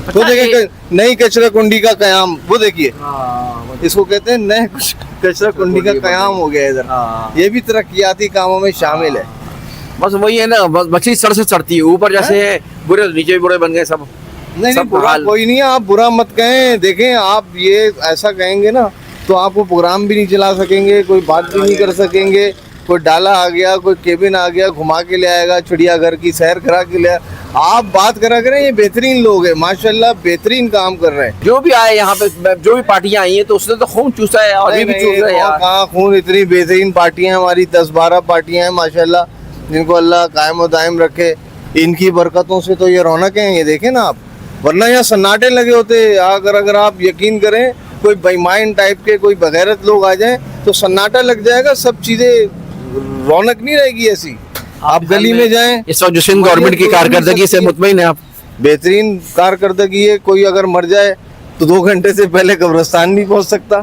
वो देखिए नई कचरा कुंडी का कयाम, वो देखिए इसको कहते हैं नए कचरा कुंडी का कयाम हो गया इधर। ये भी तरक्याती कामों में शामिल है। बस वही है ना, बस मछली सर से चढ़ती है ऊपर, जैसे बुरे नीचे भी बुरे बन गए सब। नहीं सब बुरा हाल। कोई नहीं है, आप बुरा मत कहें। देखें आप ये ऐसा कहेंगे ना तो आप वो प्रोग्राम भी नहीं चला सकेंगे, कोई बात भी नहीं कर सकेंगे। कोई डाला आ गया, कोई केबिन आ गया, घुमा के ले आएगा, चिड़ियाघर की सैर करा के ले आप बात करा करें। ये बेहतरीन लोग हैं माशाल्लाह, बेहतरीन काम कर रहे हैं। जो भी आए यहाँ पे, जो भी पार्टियां आई हैं तो उसने तो खून चूसा है और अभी भी चूस रहे हैं यार। कहाँ खून, इतनी बेहतरीन पार्टियां हमारी 10-12 पार्टियां हैं माशाल्लाह, जिनको अल्लाह कायम व दायम रखे। इनकी बरकतों से तो ये रौनक है, ये देखें ना आप, वरना यहाँ सन्नाटे लगे होते। अगर आप यकीन करें कोई बेईमान टाइप के कोई बगैरत लोग आ जाएं तो सन्नाटा लग जाएगा, सब चीजें रौनक नहीं रहेगी ऐसी। आप गली में जाएं, इस वक्त जो सिंध गवर्नमेंट की कारकर्दगी से मुतमईन है आप? बेहतरीन कारकर्दगी है। कोई अगर मर जाए तो 2 घंटे से पहले कब्रिस्तान नहीं पहुंच सकता।